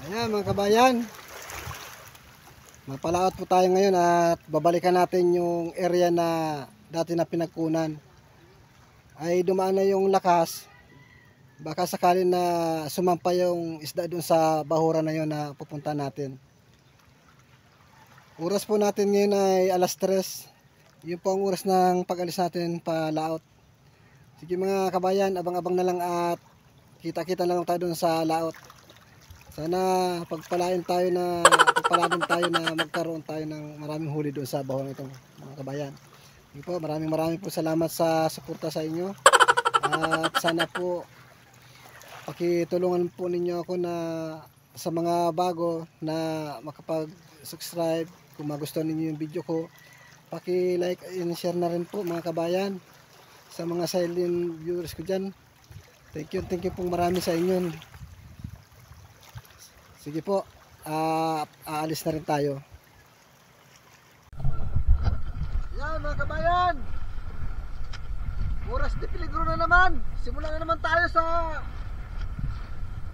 Ayan mga kabayan, mapalaot po tayo ngayon at babalikan natin yung area na dati na pinagkunan. Ay dumaan na yung lakas, baka sakali na sumampa yung isda dun sa bahura na yun na pupunta natin. Oras po natin ngayon ay alas 3. Yun po ang oras ng pag-alis natin pa laot. Sige mga kabayan, abang-abang na lang at kita-kita na lang tayo dun sa laot. Sana pagpalain tayo na magkaroon tayo ng maraming huli doon sa bahon itong mga kabayan. Hindi po, maraming po salamat sa suporta sa inyo. At sana po pakitulungan po ninyo ako na sa mga bago na makapag-subscribe. Kung magustuhan ninyo yung video ko, paki-like and share na rin po mga kabayan. Sa mga silent viewers ko dyan, thank you po marami sa inyo. Sige po, aalis na rin tayo. Yan mga kabayan, oras de peligro na naman. Simulan na naman tayo sa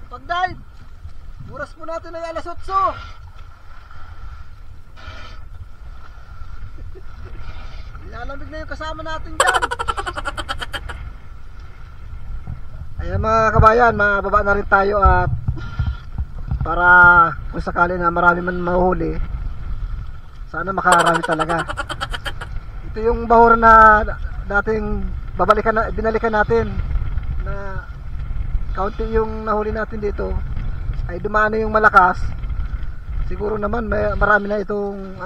pag-dive. Oras po natin ay alas 8. Nilalamig na yung kasama natin dyan. Ayan mga kabayan, mababa na rin tayo at para kung sakali na marami man mahuhuli, sana makarami talaga. Ito yung bahura na dating binalikan natin na kaunti yung nahuli natin dito, ay dumaan na yung malakas. Siguro naman marami na itong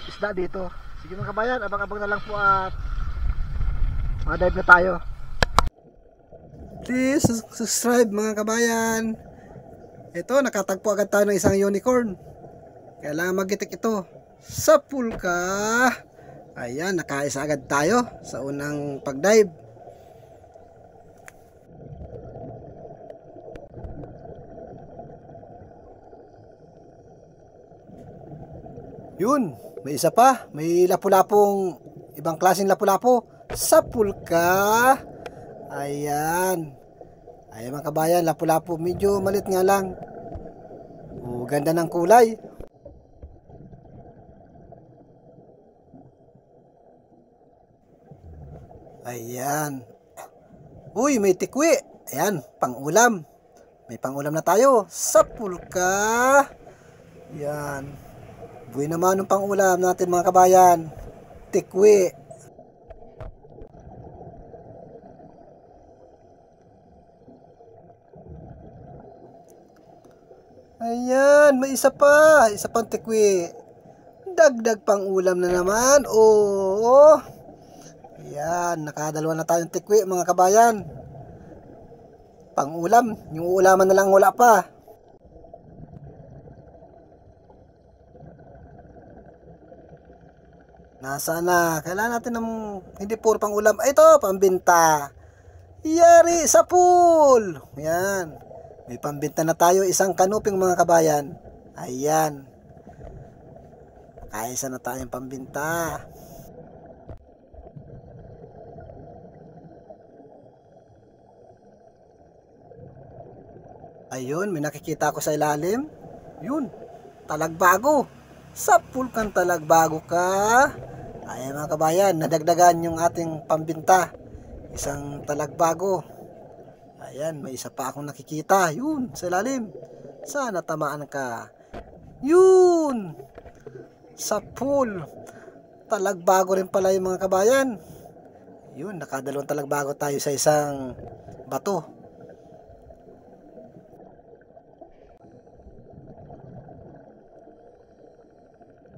isda dito. Sige mga kabayan, abang-abang na lang po at mag-dive na tayo. Please subscribe mga kabayan. Ito, nakatagpo agad tayo ng isang unicorn. Kailangan magitik ito sa pulka. Ayan, nakaisa agad tayo sa unang pag-dive. Yun, may isa pa. May lapu-lapong, ibang klaseng lapu-lapo sa pulka. Ayan. Ayan mga kabayan, lapu-lapu, medyo malit nga lang. Ganda ng kulay. Ayan. Uy, may tikwi. Ayan, pang-ulam. May pang-ulam na tayo sa pulka. Ayan. Buhay naman ng pang-ulam natin mga kabayan. Tikwi. Ayan, may isa pang tikwi. Dagdag pang ulam na naman. Oo. Ayan, nakadalawa na tayong tikwi mga kabayan. Pang ulam, yung uulaman na lang wala pa. Nasaan na? Kailangan natin ng hindi puro pang ulam. Ito, pambinta. Yari sa pool. Ayan. May pambinta na tayo, isang kanuping mga kabayan. Ayan. Kaisa na tayong pambinta. Ayun, may nakikita ko sa ilalim. Yun, talagbago. Sa pulkan talagbago ka. Ayan mga kabayan, nadagdagan yung ating pambinta. Isang talagbago. Ayan, may isa pa akong nakikita. Yun, sa ilalim. Sana tamaan ka. Yun! Sa pool. Talagbago rin pala yung mga kabayan. Yun, nakadalawang talagbago tayo sa isang bato.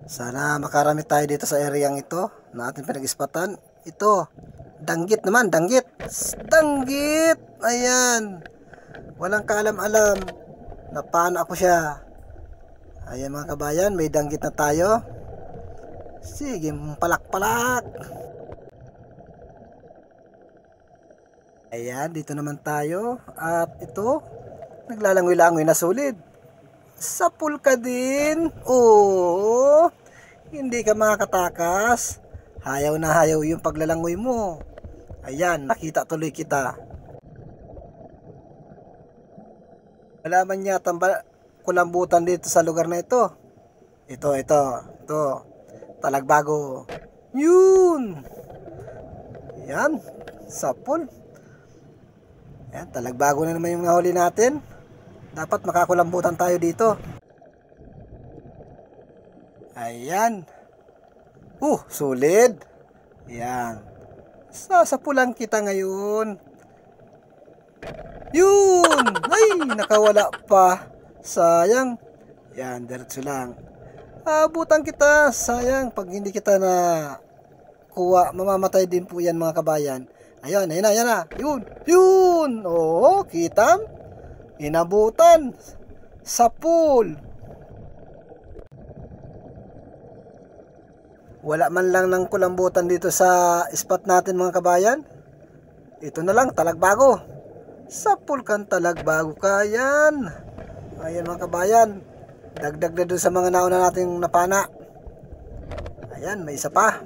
Sana makarami tayo dito sa areang ito na ating pinag-ispatan. Ito, danggit naman, danggit. Danggit! Ayan. Walang kaalam-alam na paano ako siya. Ayan mga kabayan, may danggit na tayo. Sige, palak-palak. Ayan, dito naman tayo. At ito, naglalangoy-langoy na solid. Sa pulka din. Oo. Hindi ka makakatakas. Hayaw na hayaw yung paglalangoy mo. Ayan, nakita tuloy kita. Wala man yata kulambutan dito sa lugar na ito. Ito. Talagbago. Yun. Yan. Sapul. Yan. Talagbago na naman yung nahuli natin. Dapat makakulambutan tayo dito. Ayan. Solid. Yan. Sasapulan kita ngayon. Yun. Ay, nakawala pa. Sayang. Yan, diretso lang. Abutan kita. Sayang, pag hindi kita na kuha, mamamatay din po yan mga kabayan. Ayun, ayun na. Yun. Oo, kita. Inabutan. Sapul. Wala man lang ng kulambutan dito sa spot natin mga kabayan. Ito na lang, talagbago. Sapul kang talagbago ka yan. Ayan mga kabayan. Dagdag na dun sa mga nauna nating napana. Ayan, may isa pa.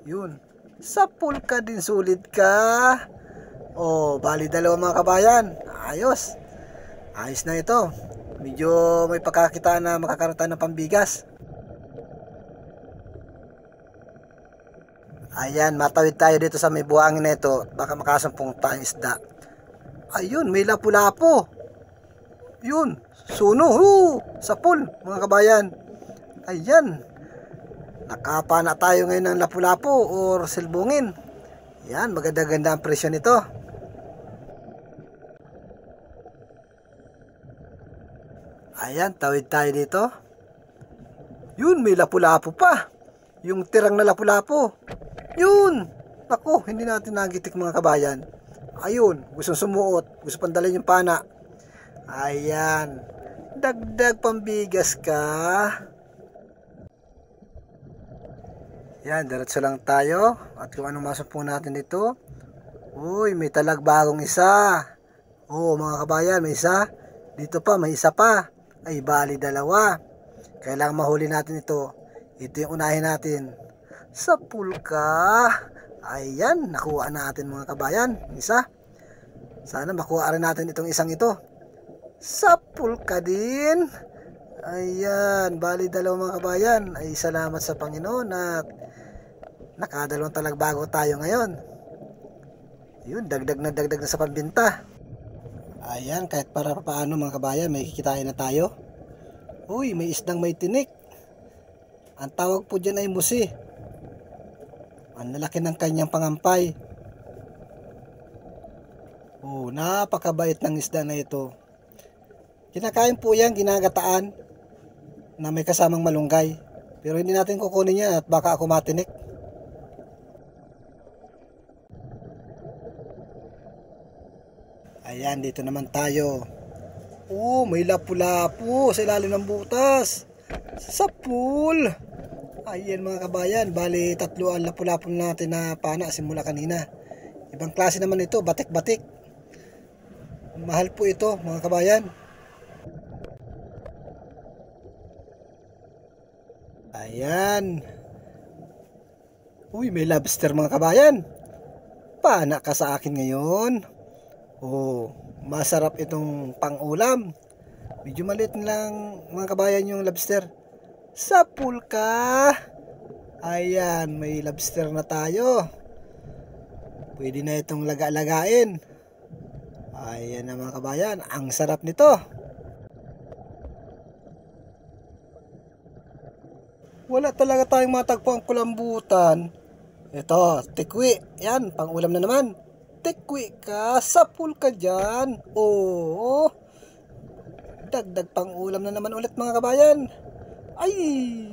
Yun. Sapul ka din, sulit ka. Bali dalawa mga kabayan. Ayos na ito. Medyo may pagkakita na makakaroon tayo ng pambigas. Ayan, matawid tayo dito sa may buhangin na ito. Baka makasampung tayong isda. Ayun, may lapu-lapo. Yun, suno. Sapul, mga kabayan. Ayan. Nakapana tayo ngayon ng lapu-lapo or silbungin. Yan, maganda-ganda ang presyo nito. Ayan, tawid tayo dito. Yun, may lapu-lapo pa. Yung tirang na lapu-lapo. Yun. Naku, hindi natin nagitik mga kabayan. Ayun, gusto sumuot. Gusto pandalhin yung pana. Ayan. Dagdag pambigas ka. Yan, diretso lang tayo. At kung anong masok po natin dito. Uy, may talagbagong isa. Mga kabayan, may isa. Dito pa, may isa pa. Ay, bali dalawa. Kailangan mahuli natin ito. Ito yung unahin natin. Sapul ka. Ayan, nakuha natin mga kabayan. Isa. Sana makuha rin natin itong isang ito. Sapul ka din. Ayan, bali dalawa mga kabayan. Ay, salamat sa Panginoon at nakadalawang talagbago tayo ngayon. Yun, dagdag na sa pambinta. Ayan, kahit para paano mga kabayan, may kikitain na tayo. Uy, may isdang may tinik. Ang tawag po dyan ay musi. Ang lalaki ng kanyang pangampay. Napakabait ng isda na ito. Kinakain po yan, ginagataan na may kasamang malunggay. Pero hindi natin kukunin yan at baka ako matinik. Ayan, dito naman tayo. May lapu-lapu sa ilalim ng butas. Sapul. Ayan mga kabayan, bali tatlo ang lapu-lapu natin na pana simula kanina. Ibang klase naman ito, batik-batik. Mahal po ito mga kabayan. Ayan. Uy, may lobster mga kabayan. Pana ka sa akin ngayon. Masarap itong pang-ulam. Medyo maliit lang mga kabayan yung lobster. Sapul ka. Ayan, may lobster na tayo. Pwede na itong laga-lagain. Ayan na mga kabayan, ang sarap nito. Wala talaga tayong matagpo ang kulambutan. Ito, tikwi. Yan, pang-ulam na naman. Tikwi ka, sapul ka dyan. Dagdag pang-ulam na naman ulit mga kabayan. Ay,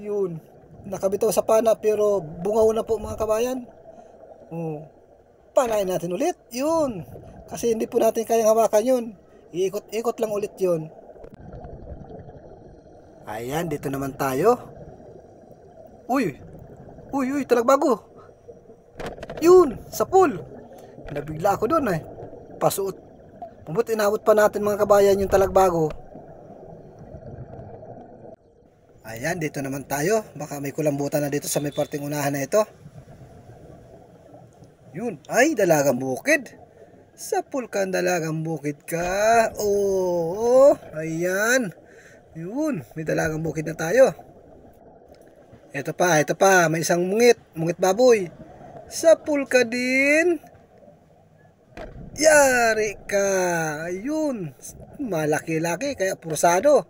yun. Nakabitaw sa pana pero bungaw na po mga kabayan. Panain natin ulit. Yun. Kasi hindi po natin kayang hawakan yun. Iikot-ikot lang ulit yun. Ayan, dito naman tayo. Uy, talagbago. Yun, sapul. Nabigla ako doon Pasuot. Mabuti inabot pa natin mga kabayan yung talagbago. Ayan, dito naman tayo. Baka may kulambutan na dito sa may parting unahan na ito. Yun, ay dalagang bukid. Sa pulkan dalagang bukid ka. Oo, ayan. Yun, may dalagang bukid na tayo. Ito pa, may isang mungit baboy. Sa pulka din. Yari ka. Ayun, malaki-laki kaya pursado.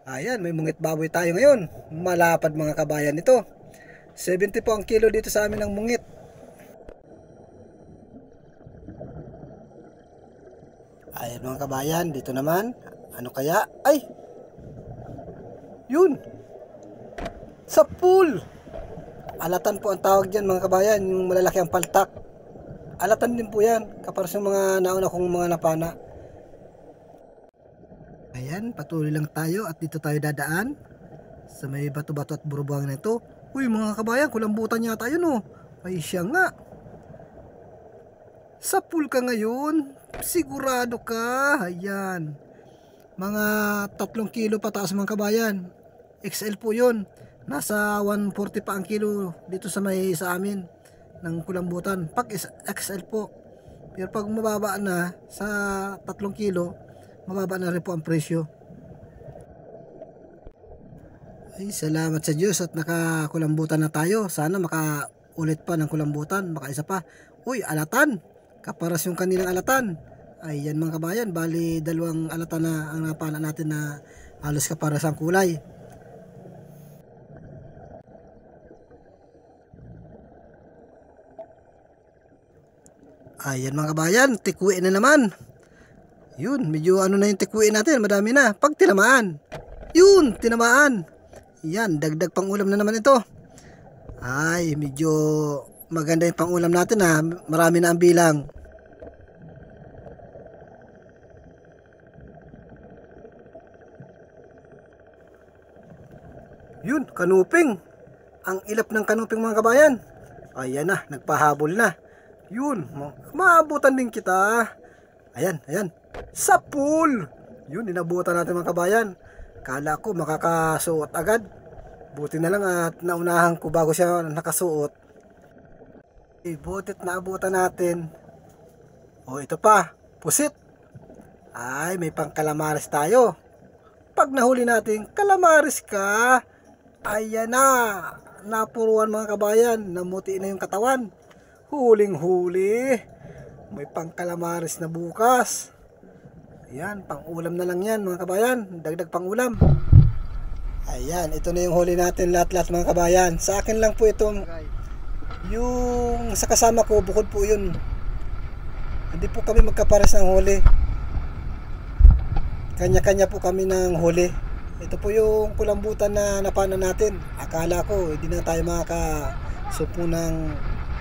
Ayan, may mungit baboy tayo ngayon. Malapad mga kabayan ito. 70 po ang kilo dito sa amin ng mungit. Ayan mga kabayan, dito naman. Ano kaya? Ay! Yun! Sa pool! Alatan po ang tawag dyan mga kabayan, yung malalaki ang paltak. Alatan din po yan, kapara sa mga nauna kong mga napana. Ayan, patuloy lang tayo at dito tayo dadaan sa may bato-bato at burubuhang na ito. Uy mga kabayan, kulambutan yata yun oh. Ay siya nga. Sa pool ka ngayon, sigurado ka. Ayan. Mga 3 kilo pataas mga kabayan. XL po yun. Nasa 140 pa ang kilo dito sa amin ng kulambutan. Pag XL po. Pero pag mababa na sa 3 kilo, mababa na rin po ang presyo. Ay, salamat sa Diyos at nakakulambutan na tayo. Sana makaulit pa ng kulambutan, makaisa pa. Uy, alatan. Kaparas yung kanilang alatan. Ayan mga kabayan, bali 2 alatan na ang napana natin na halos kaparas ang kulay. Ayan mga kabayan, tikwi na naman. Yun, medyo ano na yung tikwi natin, madami na. Pag tinamaan. Yun, tinamaan. Yan, dagdag pang ulam na naman ito. Ay, medyo maganda yung pang ulam natin ha. Marami na ang bilang. Yun, kanuping. Ang ilap ng kanuping mga kabayan. Ayan na, nagpahabol na. Yun, maabutan din kita. Ayan, ayan. Sa pool. Yun, inabutan natin mga kabayan. Kala ko makakasuot agad. Buti na lang at naunahan ko bago siya nakasuot. Butit na abutan natin. O ito pa, pusit. Ay, may pang kalamaris tayo. Pag nahuli natin, kalamaris ka. Ayan na. Napuruan mga kabayan. Namuti na yung katawan. Huling-huli. May pang kalamaris na bukas. Ayan, pang ulam na lang yan mga kabayan. Dagdag pang ulam. Ayan, ito na yung huli natin lahat-lahat mga kabayan. Sa akin lang po itong yung sa kasama ko, bukod po yun. Hindi po kami magkapares ng huli. Kanya-kanya po kami ng huli. Ito po yung kulambutan na napana natin. Akala ko hindi na tayo makakasupo ng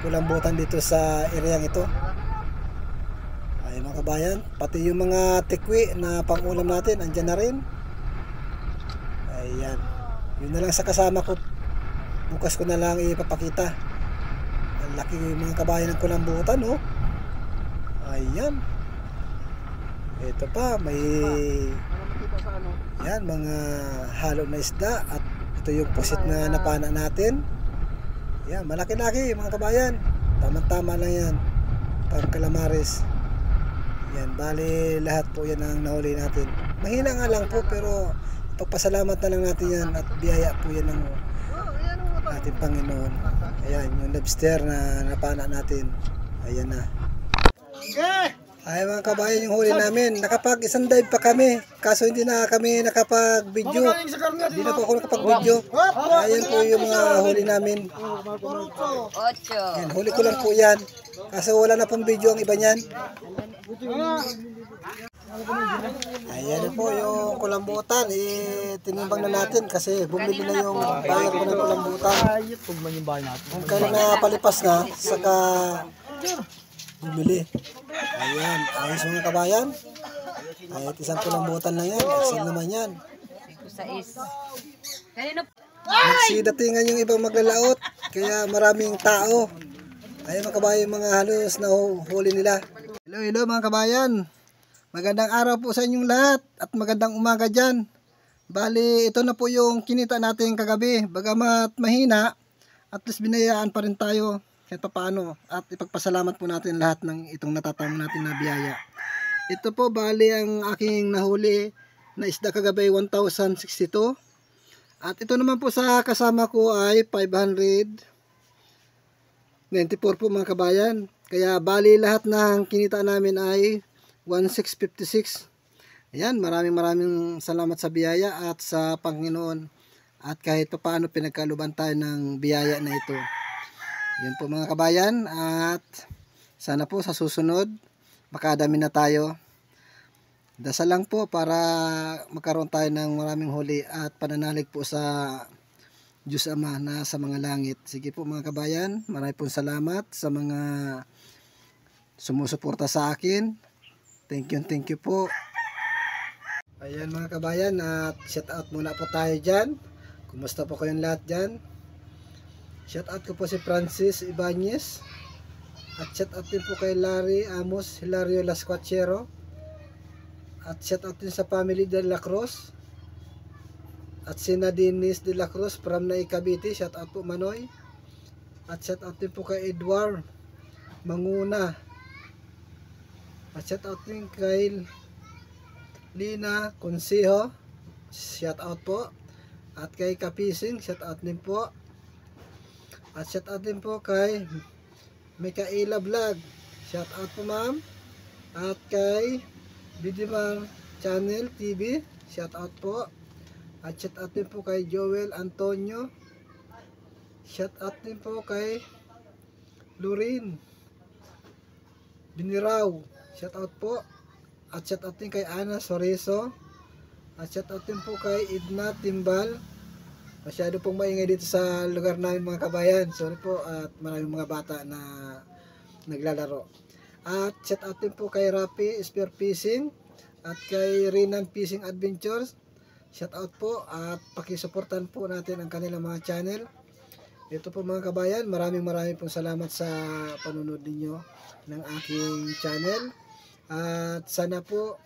kulambutan dito sa areang ito. Ay mga kabayan, pati yung mga tikwi na pang-ulam natin, andyan na rin. Ayan. Yun na lang sa kasama ko. Bukas ko na lang ipapakita. Ang laki yung mga kabayan ng kulambutan, oh. Ayan. Ito pa, may yan, mga halo na isda. At ito yung pusit na napana natin. Yan, malaki-laki mga kabayan. Tama-tama lang yan. Pang kalamaris. Yan, bali lahat po yan ang nahuli natin. Mahina nga lang po pero pagpasalamat na lang natin yan at biyaya po yan ng ating Panginoon. Ayan, yung lobster na napana natin. Ayan na. Ay mga kabayan, yung huli namin. Nakapag isang dive pa kami. Kaso hindi na kami nakapag-video. Hindi na po ako nakapag-video. Ayan po yung mga huli namin. Ayan, huli ko lang po yan. Kaso wala na pong video ang iba niyan. Ayan na po yung kulambutan. Tinimbang na natin kasi bumili na yung bayan ko ng kulambutan. Kung kailan na palipas na, saka bumili. Ayan, ayos mga kabayan. Kahit isang kulambutan lang yan, excel naman yan. Nagsidatingan yung ibang maglalaot, kaya maraming tao. Ayan mga kabayan, mga halos na huli nila. Hello, hello mga kabayan. Magandang araw po sa inyong lahat at magandang umaga dyan. Bali, ito na po yung kinita natin kagabi. Bagamat mahina, at least binayaan pa rin tayo. kahit papaano at ipagpasalamat po natin lahat ng itong natatamo natin na biyaya. Ito po bali ang aking nahuli na isda kagabi 1,062. At ito naman po sa kasama ko ay 594 po mga kabayan. Kaya bali lahat ng kinita namin ay 1,656. Ayan, maraming salamat sa biyaya at sa Panginoon. At kahit paano pinagkaluban tayo ng biyaya na ito. Yan po mga kabayan, at sana po sa susunod makadami na tayo. Dasal lang po para magkaroon tayo ng maraming huli at pananalig po sa Diyos Ama na sa mga langit. Sige po mga kabayan, maraming pong salamat sa mga sumusuporta sa akin. Thank you po. Ayan mga kabayan, at shout out muna po tayo dyan. Kumusta po kayong lahat dyan? Shout out ko po si Francis Ibanez. At shout out din po kay Larry Amos Hilario Lasquachero. At shout out din sa family de la Cruz. At si Dennis de la Cruz from Nai Cavite. Shout out po Manoy. At shout out din po kay Edward Manguna. At shout out din kay Lina Consejo. Shout out po. At kay Kapising. Shout out din po. At shout out din po kay Mikaela Vlog. Shout out po ma'am. At kay Bidimar Channel TV, shout out po. At shout out din po kay Joel Antonio. Shout out din po kay Lorin Biniraw, shout out po. At shout out din kay Ana Soreso. At shout out din po kay Edna Timbal. Masyado pong maingay dito sa lugar namin mga kabayan. Sorry po, at maraming mga bata na naglalaro. At shout out din po kay Rapi Spear Fishing at kay Renan Fishing Adventures. Shout out po, at pakisuportan po natin ang kanilang mga channel. Ito po mga kabayan, maraming pong salamat sa panunod ninyo ng aking channel. At sana po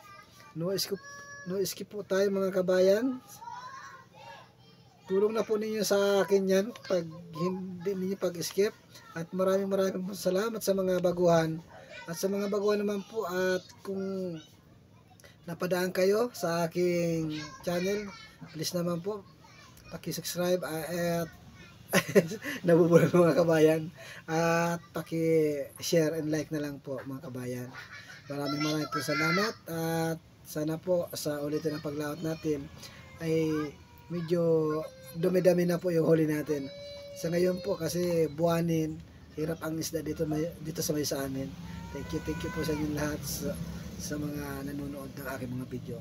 no skip po tayo mga kabayan. Tulong na po ninyo sa akin yan pag hindi ninyo pag-skip. At maraming pong salamat sa mga baguhan. At sa mga baguhan naman po, at kung napadaan kayo sa aking channel, please naman po paki-subscribe at nabubulan mga kabayan, at paki-share and like na lang po mga kabayan. Maraming po salamat, at sana po sa ulitin ng paglaot natin ay medyo dumi-dami na po yung huli natin. Sa ngayon po kasi buwanin, hirap ang isda dito sa may sa amin. Thank you po sa inyo lahat sa mga nanonood ng aking mga video.